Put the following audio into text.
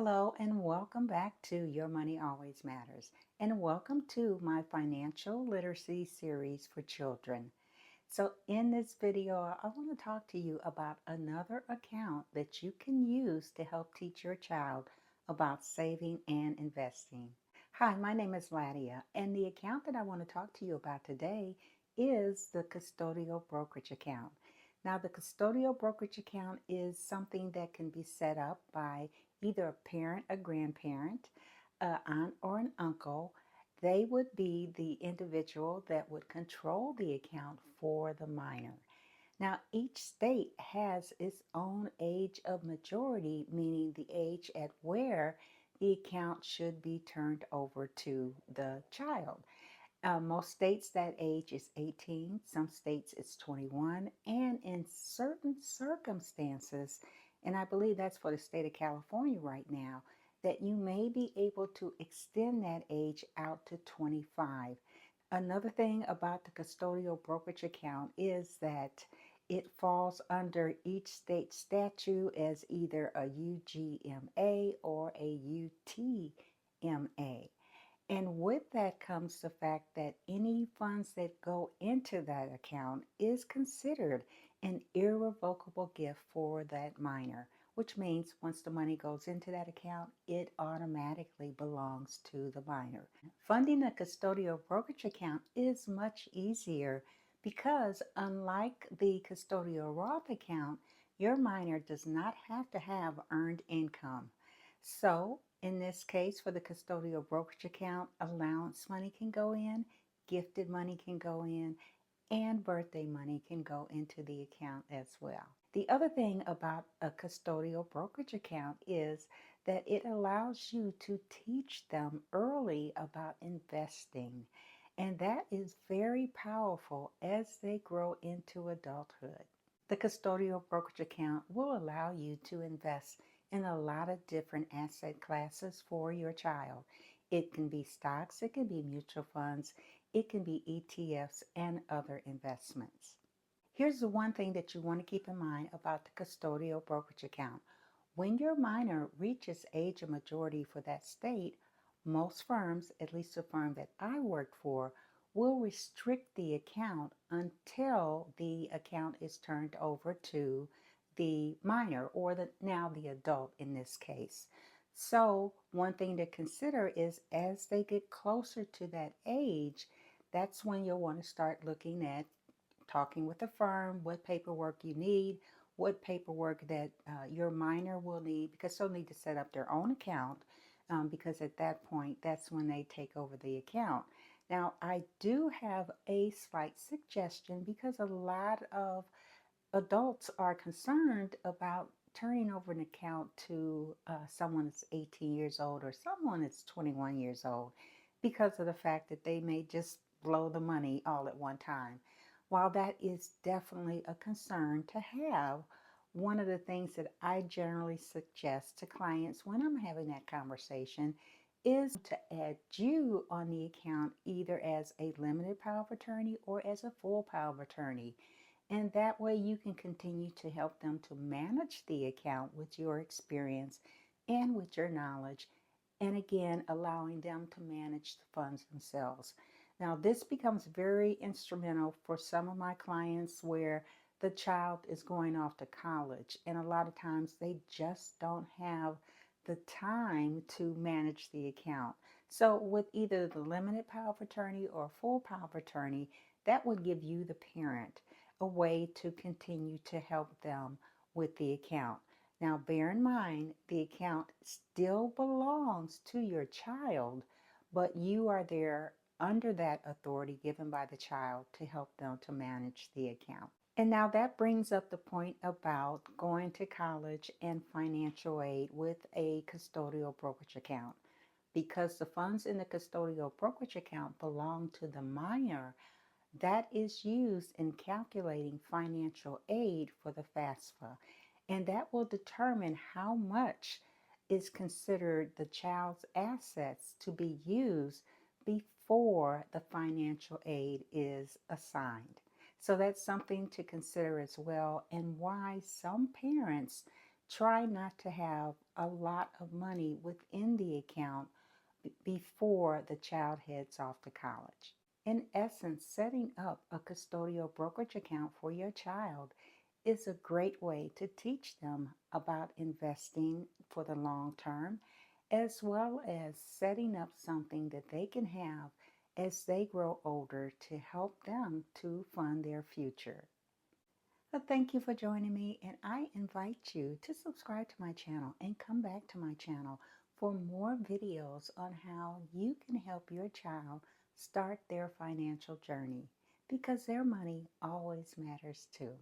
Hello and welcome back to Your Money Always Matters, and welcome to my financial literacy series for children. So in this video, I want to talk to you about another account that you can use to help teach your child about saving and investing. Hi, my name is Ladia, and the account that I want to talk to you about today is the Custodial Brokerage account. Now, the Custodial Brokerage account is something that can be set up by either a parent, a grandparent, an aunt, or an uncle. They would be the individual that would control the account for the minor. Now, each state has its own age of majority, meaning the age at where the account should be turned over to the child. Most states that age is 18, some states it's 21, and in certain circumstances, and I believe that's for the state of California right now, that you may be able to extend that age out to 25. Another thing about the custodial brokerage account is that it falls under each state statute as either a UGMA or a UTMA. And with that comes the fact that any funds that go into that account is considered an irrevocable gift for that minor, which means once the money goes into that account, it automatically belongs to the minor. Funding a custodial brokerage account is much easier because unlike the custodial Roth account, your minor does not have to have earned income. So in this case, for the custodial brokerage account, allowance money can go in, gifted money can go in, and birthday money can go into the account as well. The other thing about a custodial brokerage account is that it allows you to teach them early about investing. And that is very powerful as they grow into adulthood. The custodial brokerage account will allow you to invest in a lot of different asset classes for your child. It can be stocks, it can be mutual funds, it can be ETFs and other investments. Here's the one thing that you want to keep in mind about the custodial brokerage account. When your minor reaches age of majority for that state, most firms, at least the firm that I worked for, will restrict the account until the account is turned over to the minor or now the adult in this case. So one thing to consider is as they get closer to that age, that's when you'll want to start looking at talking with the firm, what paperwork you need, what paperwork that your minor will need, because they'll need to set up their own account because at that point, that's when they take over the account. Now, I do have a slight suggestion because a lot of adults are concerned about turning over an account to someone that's 18 years old or someone that's 21 years old because of the fact that they may just blow the money all at one time. While that is definitely a concern to have, one of the things that I generally suggest to clients when I'm having that conversation is to add you on the account either as a limited power of attorney or as a full power of attorney. And that way you can continue to help them to manage the account with your experience and with your knowledge. And again, allowing them to manage the funds themselves. Now, this becomes very instrumental for some of my clients where the child is going off to college. And a lot of times they just don't have the time to manage the account. So with either the limited power of attorney or full power of attorney, that would give you, the parent, a way to continue to help them with the account. Now, bear in mind, the account still belongs to your child, but you are there under that authority given by the child to help them to manage the account. And now that brings up the point about going to college and financial aid with a custodial brokerage account. Because the funds in the custodial brokerage account belong to the minor, that is used in calculating financial aid for the FAFSA, and that will determine how much is considered the child's assets to be used before the financial aid is assigned. So that's something to consider as well, and why some parents Try not to have a lot of money within the account before the child heads off to college. In essence, setting up a custodial brokerage account for your child is a great way to teach them about investing for the long term, as well as setting up something that they can have as they grow older to help them to fund their future. Thank you for joining me, and I invite you to subscribe to my channel and come back to my channel for more videos on how you can help your child start their financial journey, because their money always matters too.